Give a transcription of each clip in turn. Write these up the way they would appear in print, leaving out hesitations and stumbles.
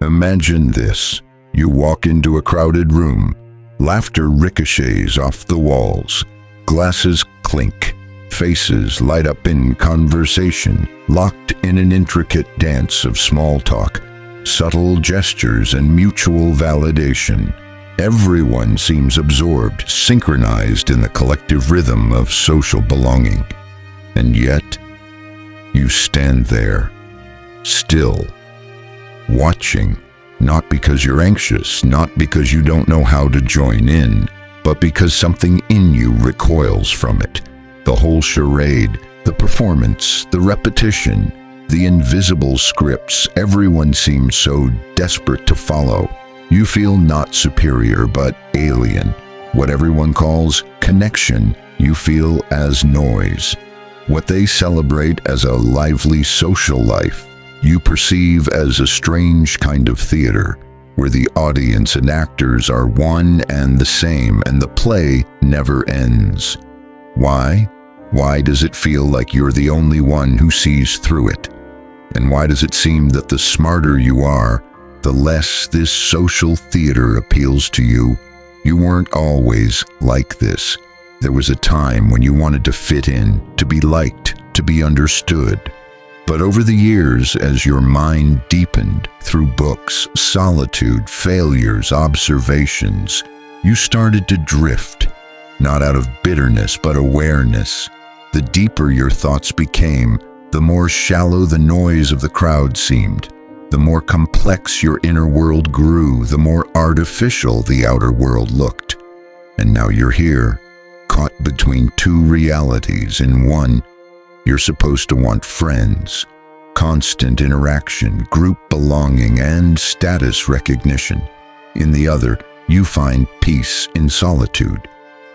Imagine this. You walk into a crowded room. Laughter ricochets off the walls. Glasses clink. Faces light up in conversation, locked in an intricate dance of small talk, subtle gestures and mutual validation. Everyone seems absorbed, synchronized in the collective rhythm of social belonging. And yet, you stand there, still, watching, not because you're anxious, not because you don't know how to join in, but because something in you recoils from it. The whole charade, the performance, the repetition, the invisible scripts everyone seems so desperate to follow. You feel not superior, but alien. What everyone calls connection, you feel as noise. What they celebrate as a lively social life, you perceive as a strange kind of theater, where the audience and actors are one and the same, and the play never ends. Why? Why does it feel like you're the only one who sees through it? And why does it seem that the smarter you are, the less this social theater appeals to you? You weren't always like this. There was a time when you wanted to fit in, to be liked, to be understood. But over the years, as your mind deepened through books, solitude, failures, observations, you started to drift, not out of bitterness, but awareness. The deeper your thoughts became, the more shallow the noise of the crowd seemed. The more complex your inner world grew, the more artificial the outer world looked. And now you're here, caught between two realities. In one, you're supposed to want friends, constant interaction, group belonging, and status recognition. In the other, you find peace in solitude,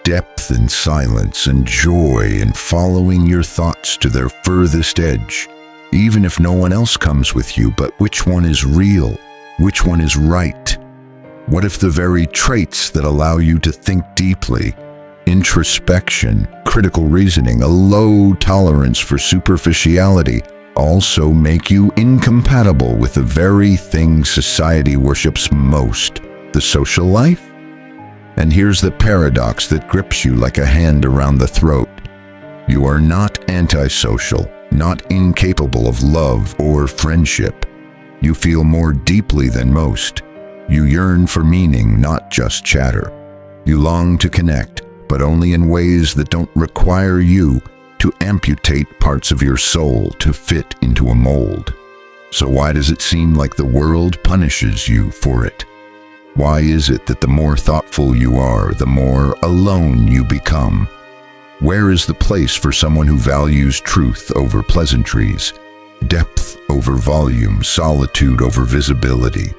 depth in silence, and joy in following your thoughts to their furthest edge. Even if no one else comes with you, but which one is real? Which one is right? What if the very traits that allow you to think deeply, introspection, critical reasoning, a low tolerance for superficiality, also make you incompatible with the very thing society worships most, the social life? And here's the paradox that grips you like a hand around the throat. You are not antisocial, not incapable of love or friendship. You feel more deeply than most. You yearn for meaning, not just chatter. You long to connect, but only in ways that don't require you to amputate parts of your soul to fit into a mold. So why does it seem like the world punishes you for it? Why is it that the more thoughtful you are, the more alone you become? Where is the place for someone who values truth over pleasantries, depth over volume, solitude over visibility?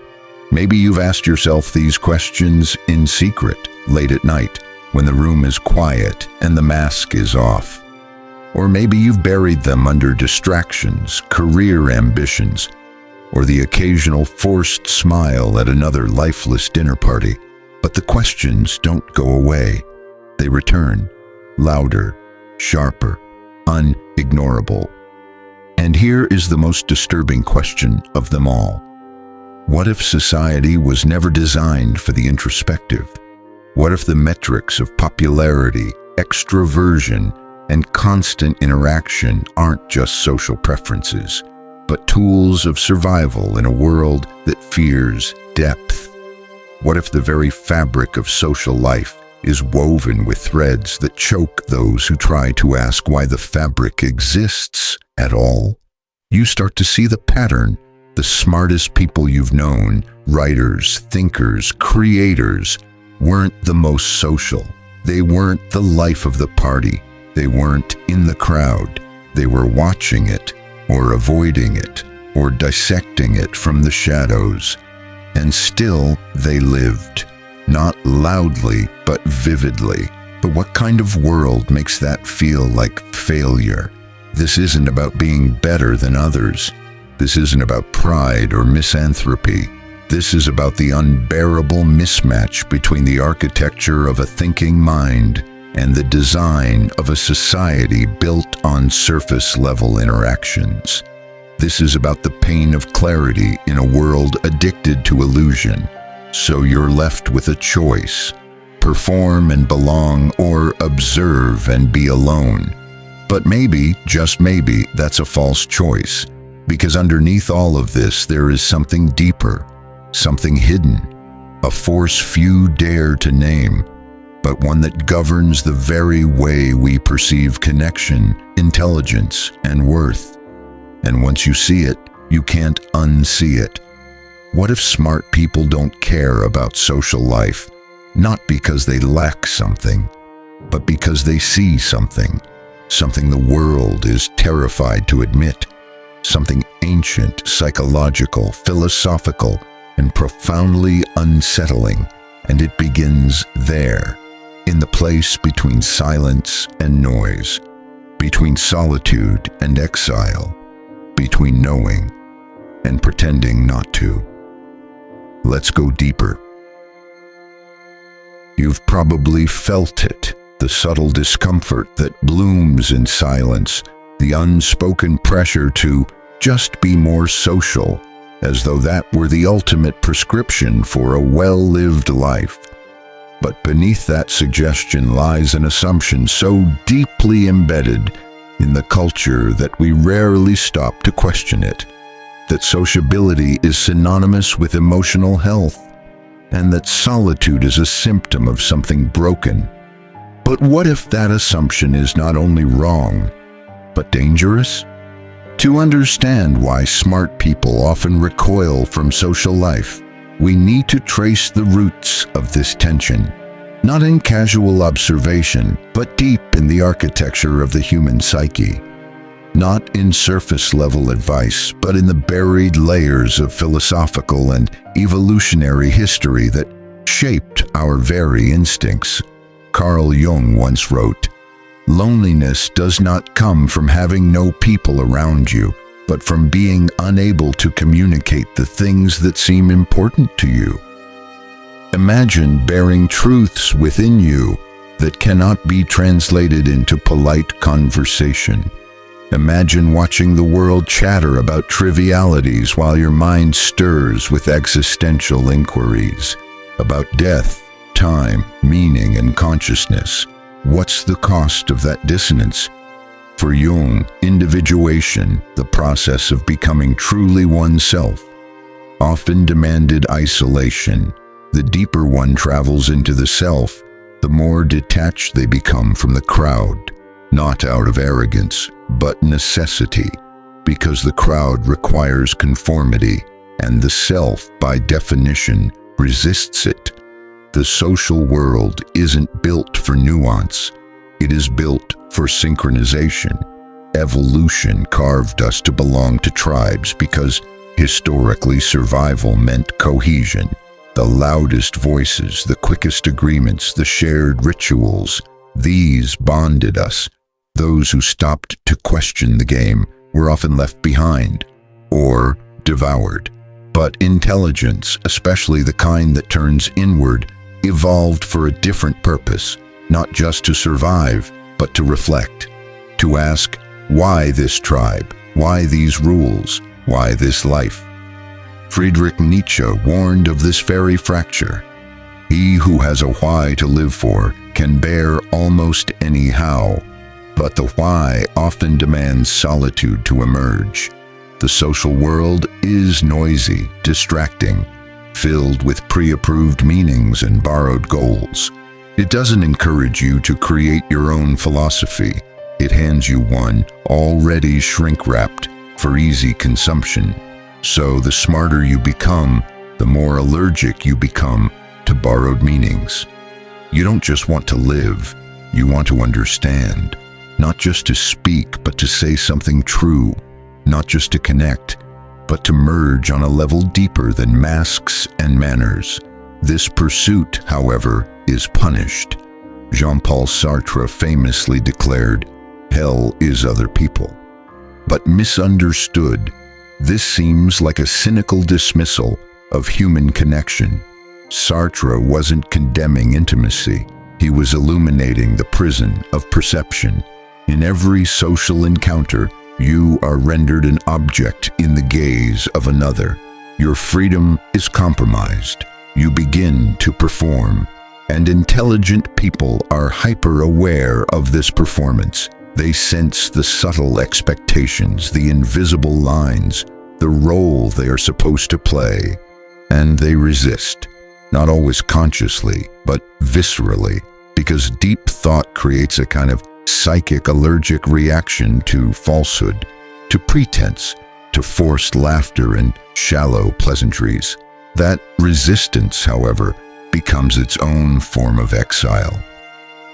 Maybe you've asked yourself these questions in secret, late at night, when the room is quiet and the mask is off. Or maybe you've buried them under distractions, career ambitions, or the occasional forced smile at another lifeless dinner party. But the questions don't go away. They return, louder, sharper, unignorable. And here is the most disturbing question of them all. What if society was never designed for the introspective? What if the metrics of popularity, extroversion, and constant interaction aren't just social preferences, but tools of survival in a world that fears depth? What if the very fabric of social life is woven with threads that choke those who try to ask why the fabric exists at all? You start to see the pattern. The smartest people you've known, writers, thinkers, creators, weren't the most social. They weren't the life of the party. They weren't in the crowd. They were watching it, or avoiding it, or dissecting it from the shadows. And still they lived, not loudly, but vividly. But what kind of world makes that feel like failure? This isn't about being better than others. This isn't about pride or misanthropy. This is about the unbearable mismatch between the architecture of a thinking mind and the design of a society built on surface-level interactions. This is about the pain of clarity in a world addicted to illusion. So you're left with a choice: perform and belong, or observe and be alone. But maybe, just maybe, that's a false choice, because underneath all of this there is something deeper, something hidden, a force few dare to name, but one that governs the very way we perceive connection, intelligence, and worth. And once you see it, you can't unsee it. What if smart people don't care about social life, not because they lack something, but because they see something, something the world is terrified to admit, something ancient, psychological, philosophical, and profoundly unsettling, and it begins there, in the place between silence and noise, between solitude and exile, between knowing and pretending not to. Let's go deeper. You've probably felt it, the subtle discomfort that blooms in silence, the unspoken pressure to just be more social, as though that were the ultimate prescription for a well-lived life. But beneath that suggestion lies an assumption so deeply embedded in the culture that we rarely stop to question it, that sociability is synonymous with emotional health, and that solitude is a symptom of something broken. But what if that assumption is not only wrong, but dangerous? To understand why smart people often recoil from social life, we need to trace the roots of this tension, not in casual observation, but deep in the architecture of the human psyche. Not in surface-level advice, but in the buried layers of philosophical and evolutionary history that shaped our very instincts. Carl Jung once wrote, "Loneliness does not come from having no people around you, but from being unable to communicate the things that seem important to you." Imagine bearing truths within you that cannot be translated into polite conversation. Imagine watching the world chatter about trivialities while your mind stirs with existential inquiries about death, time, meaning, and consciousness. What's the cost of that dissonance? For Jung, individuation, the process of becoming truly oneself, often demanded isolation. The deeper one travels into the self, the more detached they become from the crowd, not out of arrogance, but necessity, because the crowd requires conformity, and the self, by definition, resists it. The social world isn't built for nuance. It is built for synchronization. Evolution carved us to belong to tribes because historically survival meant cohesion. The loudest voices, the quickest agreements, the shared rituals, these bonded us. Those who stopped to question the game were often left behind or devoured. But intelligence, especially the kind that turns inward, evolved for a different purpose, not just to survive, but to reflect, to ask, why this tribe? Why these rules? Why this life? Friedrich Nietzsche warned of this very fracture. He who has a why to live for can bear almost any how, but the why often demands solitude to emerge. The social world is noisy, distracting, filled with pre-approved meanings and borrowed goals. It doesn't encourage you to create your own philosophy. It hands you one already shrink-wrapped for easy consumption. So the smarter you become, the more allergic you become to borrowed meanings. You don't just want to live, you want to understand. Not just to speak, but to say something true. Not just to connect, but to merge on a level deeper than masks and manners. This pursuit, however, is punished. Jean-Paul Sartre famously declared, "Hell is other people." But misunderstood, this seems like a cynical dismissal of human connection. Sartre wasn't condemning intimacy. He was illuminating the prison of perception. In every social encounter, You are rendered an object in the gaze of another. Your freedom is compromised. You begin to perform. And intelligent people are hyper-aware of this performance. They sense the subtle expectations, the invisible lines, the role they are supposed to play. And they resist, not always consciously, but viscerally, because deep thought creates a kind of psychic allergic reaction to falsehood, to pretense, to forced laughter and shallow pleasantries. That resistance, however, becomes its own form of exile.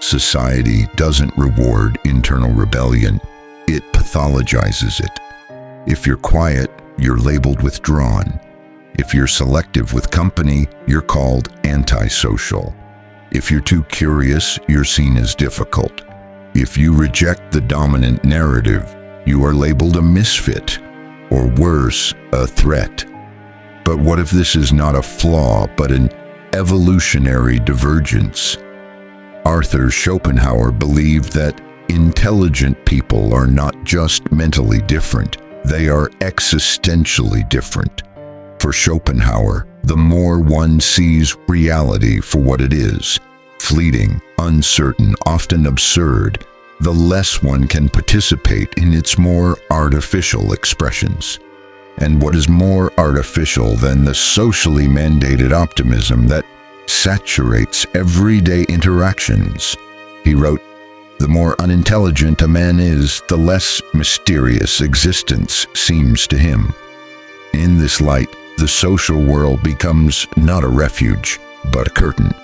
Society doesn't reward internal rebellion, it pathologizes it. If you're quiet, you're labeled withdrawn. If you're selective with company, you're called antisocial. If you're too curious, you're seen as difficult. If you reject the dominant narrative, you are labeled a misfit, or worse, a threat. But what if this is not a flaw, but an evolutionary divergence? Arthur Schopenhauer believed that intelligent people are not just mentally different, they are existentially different. For Schopenhauer, the more one sees reality for what it is, fleeting, uncertain, often absurd, the less one can participate in its more artificial expressions. And what is more artificial than the socially mandated optimism that saturates everyday interactions? He wrote, "The more unintelligent a man is, the less mysterious existence seems to him." In this light, the social world becomes not a refuge, but a curtain.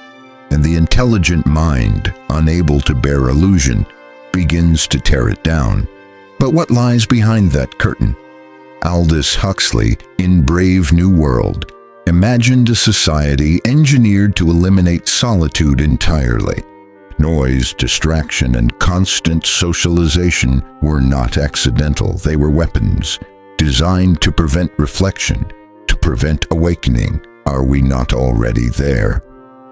And the intelligent mind, unable to bear illusion, begins to tear it down. But what lies behind that curtain? Aldous Huxley, in Brave New World, imagined a society engineered to eliminate solitude entirely. Noise, distraction, and constant socialization were not accidental. They were weapons, designed to prevent reflection, to prevent awakening. Are we not already there?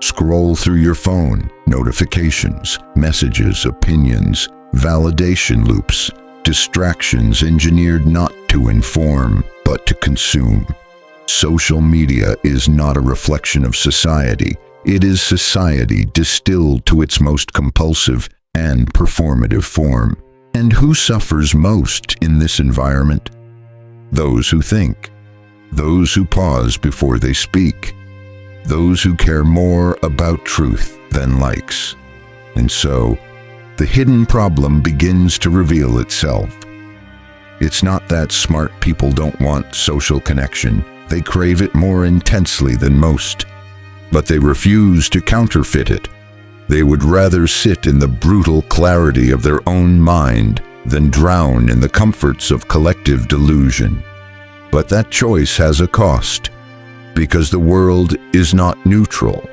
Scroll through your phone, notifications, messages, opinions, validation loops, distractions engineered not to inform, but to consume. Social media is not a reflection of society. It is society distilled to its most compulsive and performative form. And who suffers most in this environment? Those who think, those who pause before they speak, those who care more about truth than likes. And so, the hidden problem begins to reveal itself. It's not that smart people don't want social connection. They crave it more intensely than most. But they refuse to counterfeit it. They would rather sit in the brutal clarity of their own mind than drown in the comforts of collective delusion. But that choice has a cost, because the world is not neutral.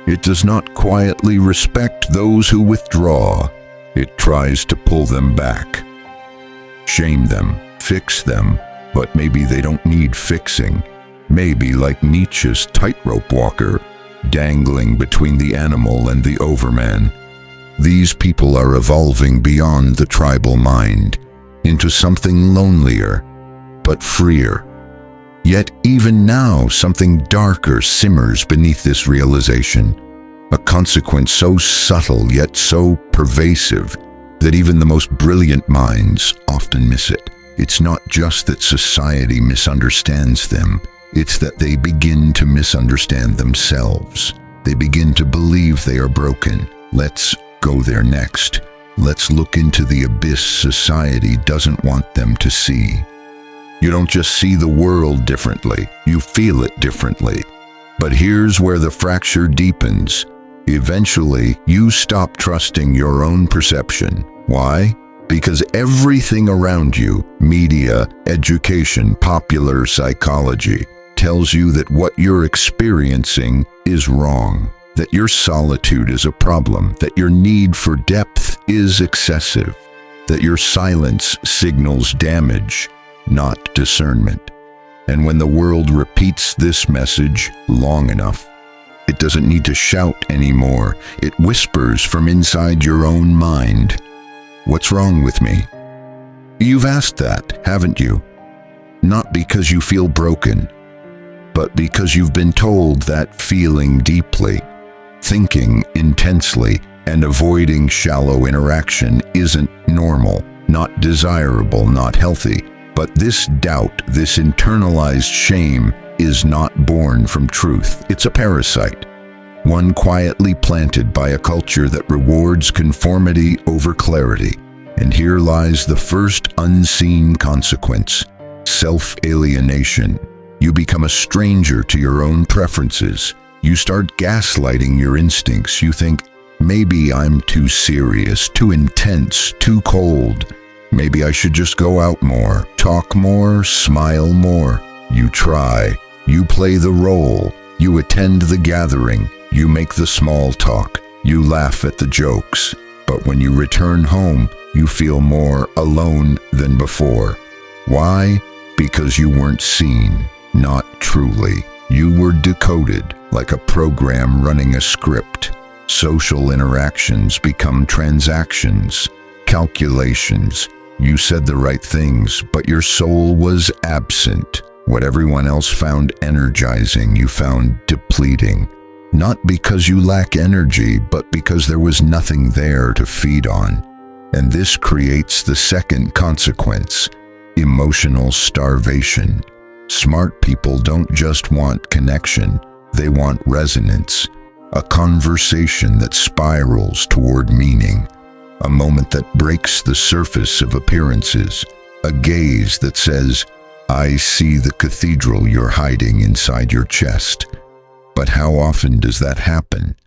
It does not quietly respect those who withdraw. It tries to pull them back. Shame them, fix them, but maybe they don't need fixing. Maybe, like Nietzsche's tightrope walker, dangling between the animal and the overman. These people are evolving beyond the tribal mind, into something lonelier, but freer. Yet even now, something darker simmers beneath this realization, a consequence so subtle yet so pervasive that even the most brilliant minds often miss it. It's not just that society misunderstands them, it's that they begin to misunderstand themselves. They begin to believe they are broken. Let's go there next. Let's look into the abyss society doesn't want them to see. You don't just see the world differently, you feel it differently. But here's where the fracture deepens. Eventually, you stop trusting your own perception. Why? Because everything around you, media, education, popular psychology, tells you that what you're experiencing is wrong, that your solitude is a problem, that your need for depth is excessive, that your silence signals damage, not discernment. And when the world repeats this message long enough, it doesn't need to shout anymore. It whispers from inside your own mind. What's wrong with me? You've asked that, haven't you? Not because you feel broken, but because you've been told that feeling deeply, thinking intensely, and avoiding shallow interaction isn't normal, not desirable, not healthy. But this doubt, this internalized shame, is not born from truth. It's a parasite, one quietly planted by a culture that rewards conformity over clarity. And here lies the first unseen consequence: self-alienation. You become a stranger to your own preferences. You start gaslighting your instincts. You think, maybe I'm too serious, too intense, too cold. Maybe I should just go out more, talk more, smile more. You try. You play the role. You attend the gathering. You make the small talk. You laugh at the jokes. But when you return home, you feel more alone than before. Why? Because you weren't seen, not truly. You were decoded like a program running a script. Social interactions become transactions, calculations. You said the right things, but your soul was absent. What everyone else found energizing, you found depleting. Not because you lack energy, but because there was nothing there to feed on. And this creates the second consequence: emotional starvation. Smart people don't just want connection, they want resonance. A conversation that spirals toward meaning. A moment that breaks the surface of appearances. A gaze that says, I see the cathedral you're hiding inside your chest. But how often does that happen?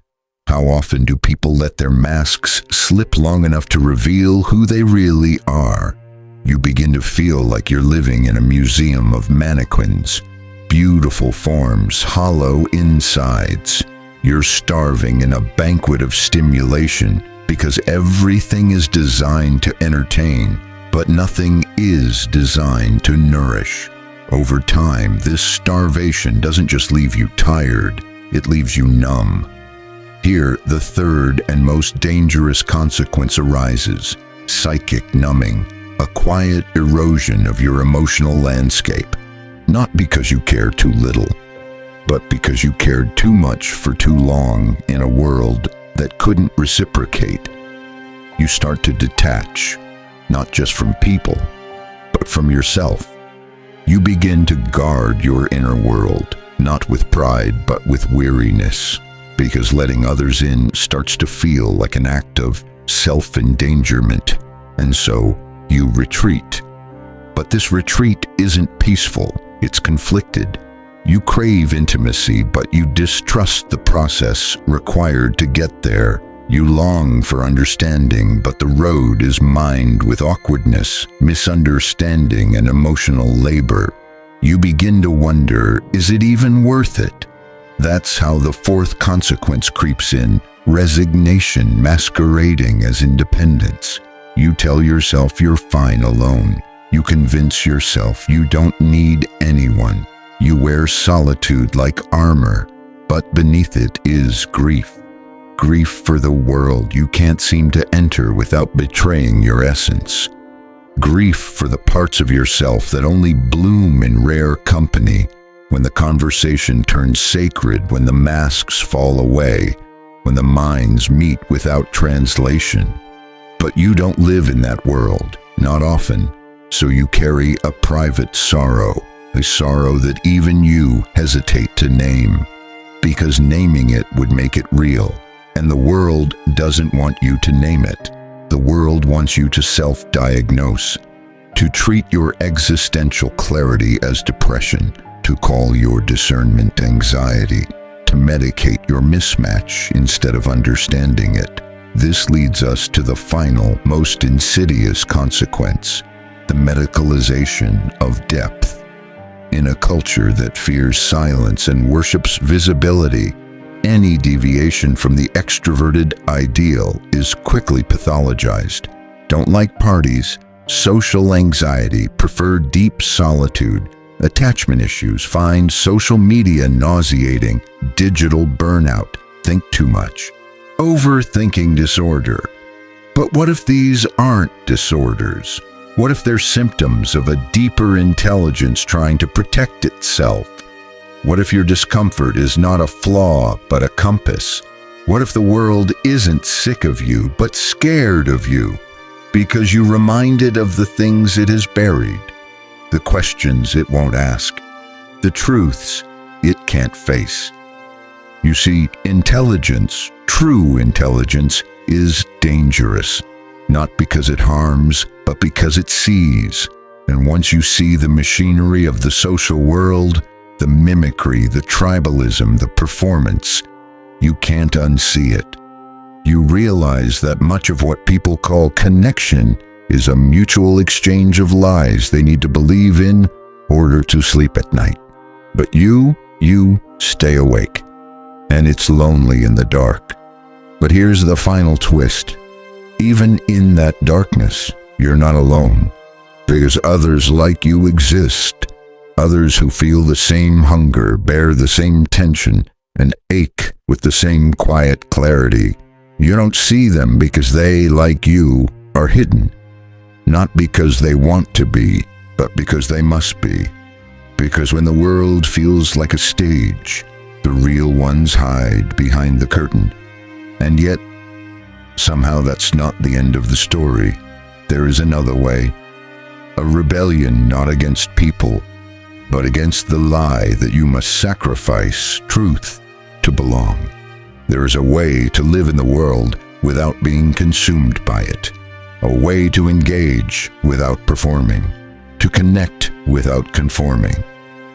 How often do people let their masks slip long enough to reveal who they really are? You begin to feel like you're living in a museum of mannequins, beautiful forms, hollow insides. You're starving in a banquet of stimulation because everything is designed to entertain, but nothing is designed to nourish. Over time, this starvation doesn't just leave you tired, it leaves you numb. Here, the third and most dangerous consequence arises: psychic numbing, a quiet erosion of your emotional landscape. Not because you care too little, but because you cared too much for too long in a world that couldn't reciprocate. You start to detach, not just from people, but from yourself. You begin to guard your inner world, not with pride, but with weariness, because letting others in starts to feel like an act of self-endangerment, and so you retreat. But this retreat isn't peaceful, it's conflicted. You crave intimacy, but you distrust the process required to get there. You long for understanding, but the road is mined with awkwardness, misunderstanding, and emotional labor. You begin to wonder, is it even worth it? That's how the fourth consequence creeps in: resignation masquerading as independence. You tell yourself you're fine alone. You convince yourself you don't need anyone. You wear solitude like armor, but beneath it is grief. Grief for the world you can't seem to enter without betraying your essence. Grief for the parts of yourself that only bloom in rare company, when the conversation turns sacred, when the masks fall away, when the minds meet without translation. But you don't live in that world, not often, so you carry a private sorrow, a sorrow that even you hesitate to name, because naming it would make it real. And the world doesn't want you to name it. The world wants you to self-diagnose, to treat your existential clarity as depression, to call your discernment anxiety, to medicate your mismatch instead of understanding it. This leads us to the final, most insidious consequence: the medicalization of depth. In a culture that fears silence and worships visibility, any deviation from the extroverted ideal is quickly pathologized. Don't like parties, social anxiety, prefer deep solitude, attachment issues, find social media nauseating, digital burnout, think too much, overthinking disorder. But what if these aren't disorders? What if they're symptoms of a deeper intelligence trying to protect itself? What if your discomfort is not a flaw, but a compass? What if the world isn't sick of you, but scared of you, because you remind it of the things it has buried, the questions it won't ask, the truths it can't face? You see, intelligence, true intelligence, is dangerous, not because it harms, but because it sees. And once you see the machinery of the social world, the mimicry, the tribalism, the performance, you can't unsee it. You realize that much of what people call connection is a mutual exchange of lies they need to believe in order to sleep at night. But you stay awake, and it's lonely in the dark. But here's the final twist. Even in that darkness, you're not alone, because others like you exist. Others who feel the same hunger, bear the same tension, and ache with the same quiet clarity. You don't see them because they, like you, are hidden. Not because they want to be, but because they must be. Because when the world feels like a stage, the real ones hide behind the curtain. And yet, somehow that's not the end of the story. There is another way. A rebellion not against people, but against the lie that you must sacrifice truth to belong. There is a way to live in the world without being consumed by it. A way to engage without performing. To connect without conforming.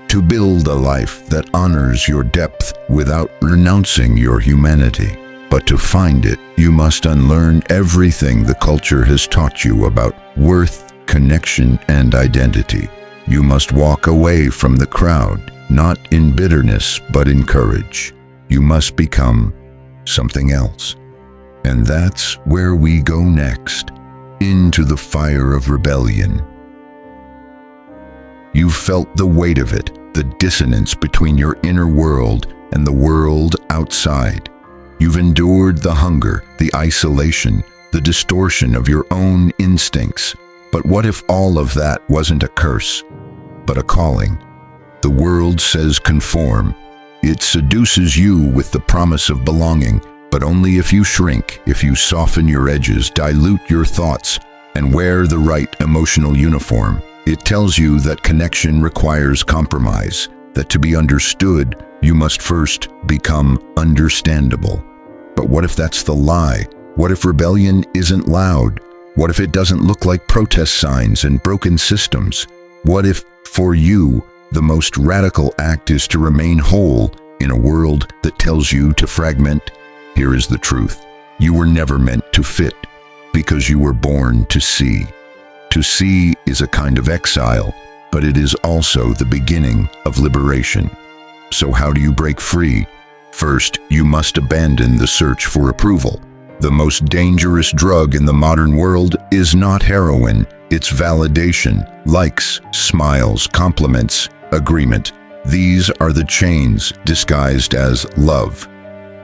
To build a life that honors your depth without renouncing your humanity. But to find it, you must unlearn everything the culture has taught you about worth, connection, and identity. You must walk away from the crowd, not in bitterness, but in courage. You must become something else. And that's where we go next, into the fire of rebellion. You've felt the weight of it, the dissonance between your inner world and the world outside. You've endured the hunger, the isolation, the distortion of your own instincts. But what if all of that wasn't a curse, but a calling? The world says conform. It seduces you with the promise of belonging, but only if you shrink, if you soften your edges, dilute your thoughts, and wear the right emotional uniform. It tells you that connection requires compromise, that to be understood, you must first become understandable. But what if that's the lie? What if rebellion isn't loud? What if it doesn't look like protest signs and broken systems? What if, for you, the most radical act is to remain whole in a world that tells you to fragment? Here is the truth. You were never meant to fit, because you were born to see. To see is a kind of exile, but it is also the beginning of liberation. So how do you break free? First, you must abandon the search for approval. The most dangerous drug in the modern world is not heroin, it's validation, likes, smiles, compliments, agreement. These are the chains disguised as love.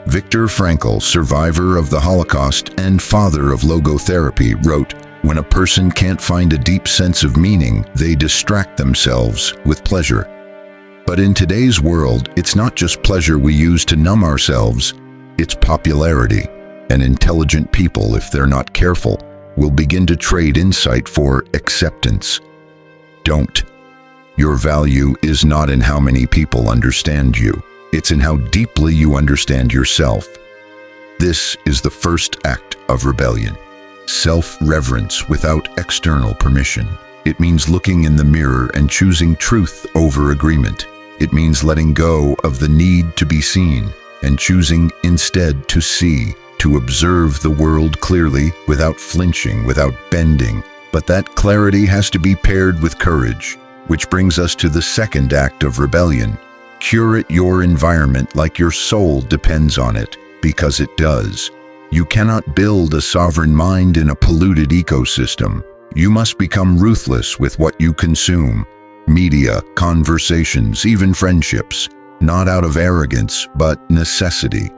Viktor Frankl, survivor of the Holocaust and father of logotherapy, wrote, "When a person can't find a deep sense of meaning, they distract themselves with pleasure." But in today's world, it's not just pleasure we use to numb ourselves, it's popularity. And intelligent people, if they're not careful, will begin to trade insight for acceptance. Don't. Your value is not in how many people understand you. It's in how deeply you understand yourself. This is the first act of rebellion. Self-reverence without external permission. It means looking in the mirror and choosing truth over agreement. It means letting go of the need to be seen and choosing instead to see, to observe the world clearly without flinching, without bending. But that clarity has to be paired with courage, which brings us to the second act of rebellion. Curate your environment like your soul depends on it, because it does. You cannot build a sovereign mind in a polluted ecosystem. You must become ruthless with what you consume. Media, conversations, even friendships, not out of arrogance, but necessity.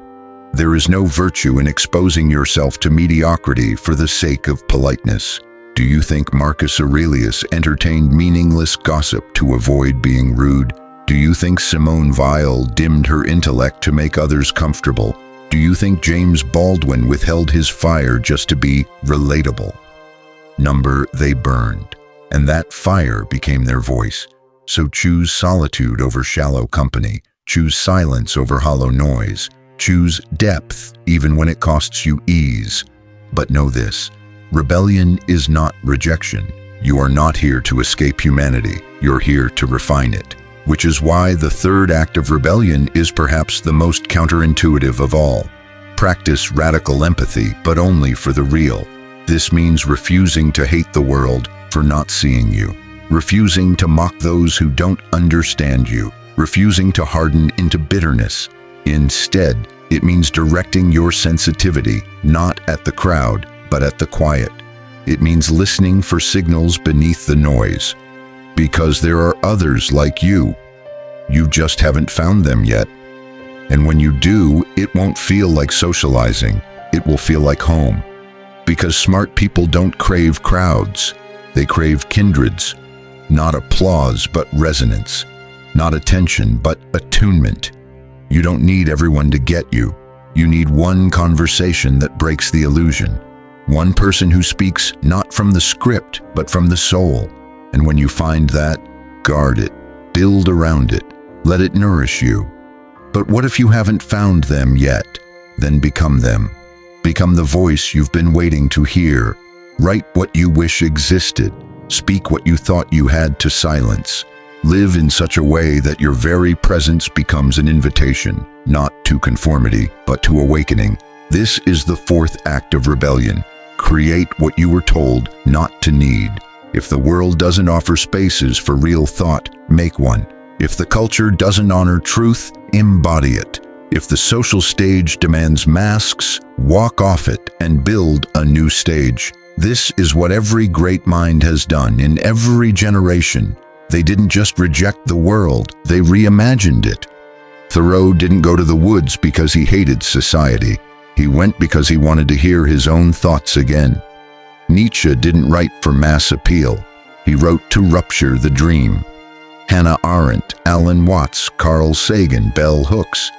There is no virtue in exposing yourself to mediocrity for the sake of politeness. Do you think Marcus Aurelius entertained meaningless gossip to avoid being rude? Do you think Simone Weil dimmed her intellect to make others comfortable? Do you think James Baldwin withheld his fire just to be relatable? They burned, and that fire became their voice. So choose solitude over shallow company. Choose silence over hollow noise. Choose depth, even when it costs you ease. But know this, rebellion is not rejection. You are not here to escape humanity. You're here to refine it. Which is why the third act of rebellion is perhaps the most counterintuitive of all. Practice radical empathy, but only for the real. This means refusing to hate the world for not seeing you, refusing to mock those who don't understand you, refusing to harden into bitterness. Instead, it means directing your sensitivity not at the crowd, but at the quiet. It means listening for signals beneath the noise. Because there are others like you. You just haven't found them yet. And when you do, it won't feel like socializing. It will feel like home. Because smart people don't crave crowds. They crave kindreds. Not applause, but resonance. Not attention, but attunement. You don't need everyone to get you. You need one conversation that breaks the illusion. One person who speaks not from the script, but from the soul. And when you find that, guard it, build around it, let it nourish you. But what if you haven't found them yet? Then become them. Become the voice you've been waiting to hear. Write what you wish existed. Speak what you thought you had to silence. Live in such a way that your very presence becomes an invitation, not to conformity, but to awakening. This is the fourth act of rebellion. Create what you were told not to need. If the world doesn't offer spaces for real thought, make one. If the culture doesn't honor truth, embody it. If the social stage demands masks, walk off it and build a new stage. This is what every great mind has done in every generation. They didn't just reject the world, they reimagined it. Thoreau didn't go to the woods because he hated society. He went because he wanted to hear his own thoughts again. Nietzsche didn't write for mass appeal. He wrote to rupture the dream. Hannah Arendt, Alan Watts, Carl Sagan, bell hooks.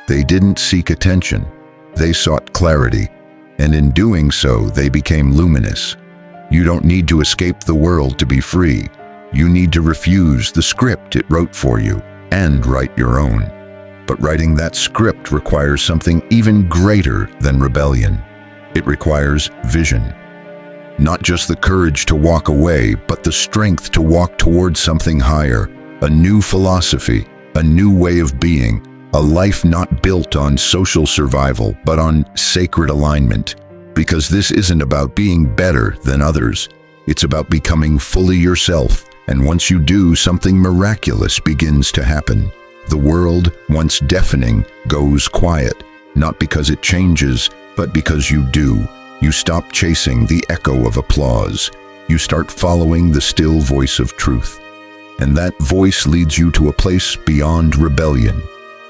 They didn't seek attention. They sought clarity. And in doing so, they became luminous. You don't need to escape the world to be free. You need to refuse the script it wrote for you and write your own. But writing that script requires something even greater than rebellion. It requires vision. Not just the courage to walk away, but the strength to walk towards something higher, a new philosophy, a new way of being, a life not built on social survival, but on sacred alignment. Because this isn't about being better than others. It's about becoming fully yourself. And once you do, something miraculous begins to happen. The world, once deafening, goes quiet, not because it changes, but because you do. You stop chasing the echo of applause. You start following the still voice of truth. And that voice leads you to a place beyond rebellion,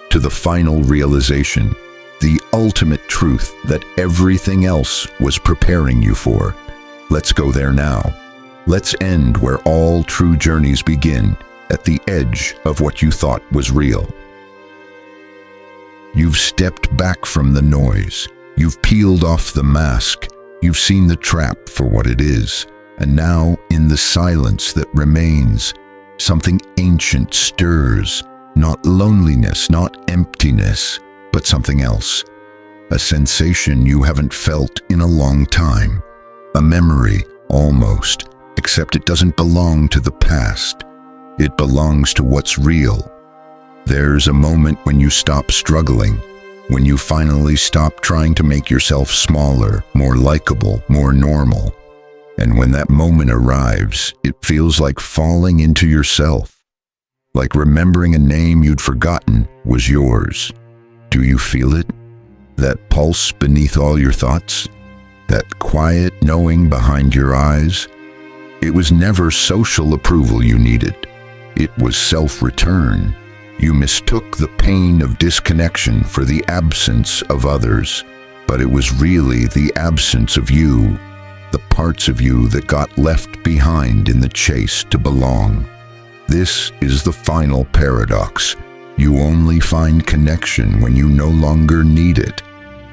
to the final realization, the ultimate truth that everything else was preparing you for. Let's go there now. Let's end where all true journeys begin, at the edge of what you thought was real. You've stepped back from the noise. You've peeled off the mask. You've seen the trap for what it is. And now, in the silence that remains, something ancient stirs. Not loneliness, not emptiness, but something else. A sensation you haven't felt in a long time. A memory, almost, except it doesn't belong to the past. It belongs to what's real. There's a moment when you stop struggling, when you finally stop trying to make yourself smaller, more likable, more normal. And when that moment arrives, it feels like falling into yourself, like remembering a name you'd forgotten was yours. Do you feel it? That pulse beneath all your thoughts? That quiet knowing behind your eyes? It was never social approval you needed. It was self-return. You mistook the pain of disconnection for the absence of others, but it was really the absence of you. the parts of you that got left behind in the chase to belong. This is the final paradox. You only find connection when you no longer need it,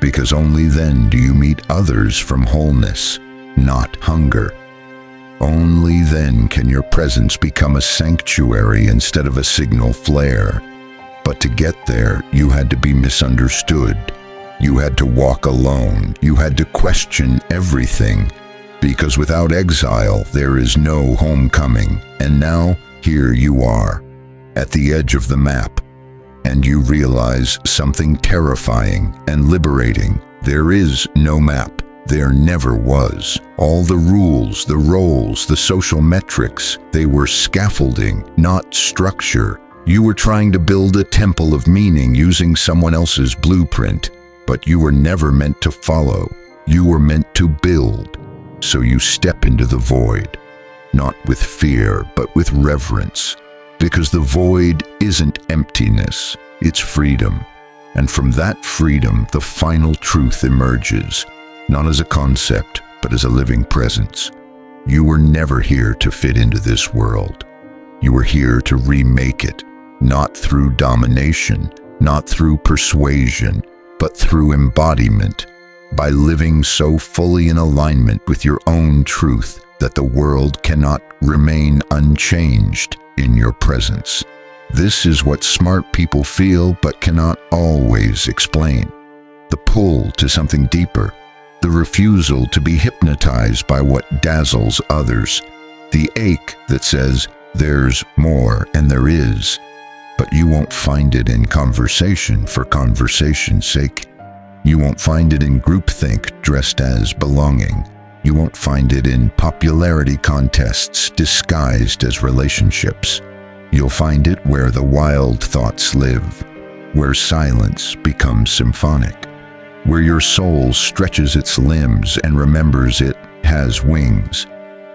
because only then do you meet others from wholeness, not hunger. Only then can your presence become a sanctuary instead of a signal flare. But to get there, you had to be misunderstood. You had to walk alone. You had to question everything. Because without exile, there is no homecoming. And now, here you are, at the edge of the map. And you realize something terrifying and liberating. There is no map. There never was. All the rules, the roles, the social metrics, they were scaffolding, not structure. You were trying to build a temple of meaning using someone else's blueprint, but you were never meant to follow. You were meant to build. So you step into the void, not with fear, but with reverence. Because the void isn't emptiness, it's freedom. And from that freedom, the final truth emerges, not as a concept, but as a living presence. You were never here to fit into this world. You were here to remake it, not through domination, not through persuasion, but through embodiment, by living so fully in alignment with your own truth that the world cannot remain unchanged in your presence. This is what smart people feel but cannot always explain. The pull to something deeper, the refusal to be hypnotized by what dazzles others, the ache that says there's more and there is, but you won't find it in conversation for conversation's sake. You won't find it in groupthink dressed as belonging. You won't find it in popularity contests disguised as relationships. You'll find it where the wild thoughts live, where silence becomes symphonic, where your soul stretches its limbs and remembers it has wings.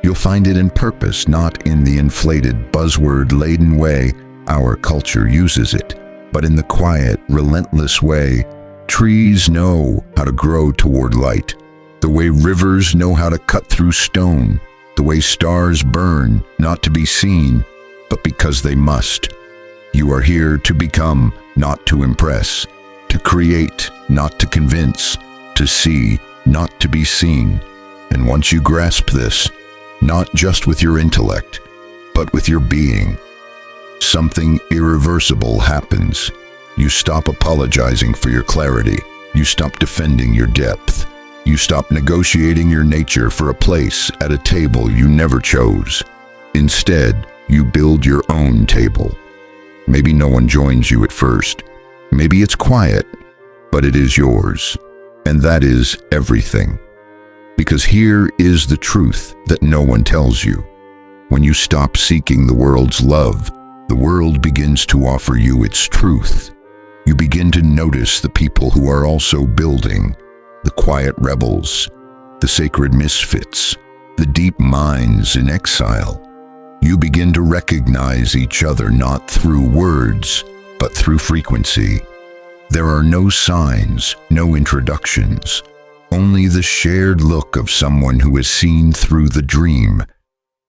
You'll find it in purpose, not in the inflated, buzzword-laden way our culture uses it, but in the quiet, relentless way trees know how to grow toward light, the way rivers know how to cut through stone, the way stars burn, not to be seen, but because they must. You are here to become, not to impress, to create, not to convince, to see, not to be seen. And once you grasp this, not just with your intellect, but with your being, something irreversible happens. You stop apologizing for your clarity. You stop defending your depth. You stop negotiating your nature for a place at a table you never chose. Instead, you build your own table. Maybe no one joins you at first. Maybe it's quiet, but it is yours. And that is everything. Because here is the truth that no one tells you. When you stop seeking the world's love, the world begins to offer you its truth. You begin to notice the people who are also building, the quiet rebels, the sacred misfits, the deep minds in exile. You begin to recognize each other not through words, but through frequency. There are no signs, no introductions, only the shared look of someone who has seen through the dream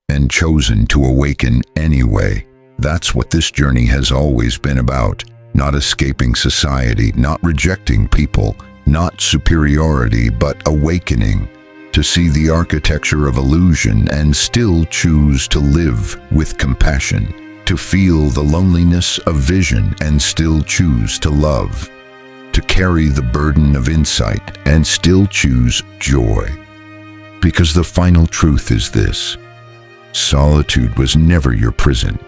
and chosen to awaken anyway. That's what this journey has always been about. Not escaping society, not rejecting people, not superiority, but awakening, to see the architecture of illusion and still choose to live with compassion, to feel the loneliness of vision and still choose to love, to carry the burden of insight and still choose joy. Because the final truth is this: solitude was never your prison.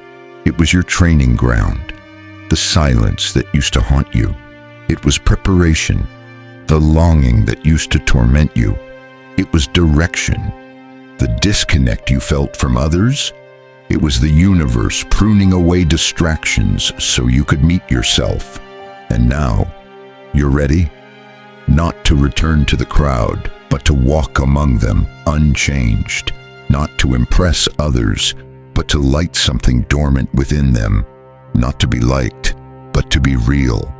It was your training ground. The silence that used to haunt you. It was preparation. The longing that used to torment you. It was direction. The disconnect you felt from others. It was the universe pruning away distractions so you could meet yourself. And now, you're ready? Not to return to the crowd, but to walk among them unchanged. Not to impress others, but to light something dormant within them. Not to be liked, but to be real.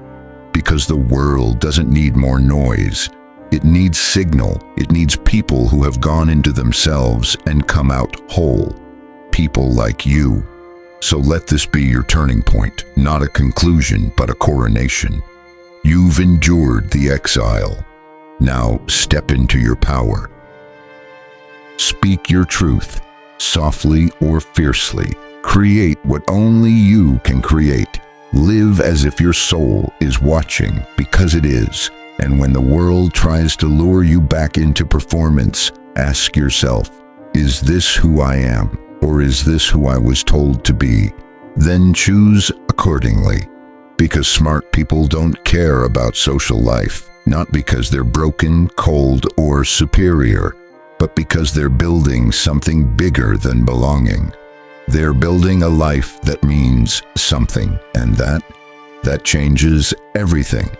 Because the world doesn't need more noise. It needs signal. It needs people who have gone into themselves and come out whole. People like you. So let this be your turning point, not a conclusion, but a coronation. You've endured the exile. Now step into your power. Speak your truth, softly or fiercely. Create what only you can create. Live as if your soul is watching, because it is. And when the world tries to lure you back into performance, ask yourself, is this who I am, or is this who I was told to be? Then choose accordingly. Because smart people don't care about social life, not because they're broken, cold, or superior, but because they're building something bigger than belonging. They're building a life that means something, and that changes everything.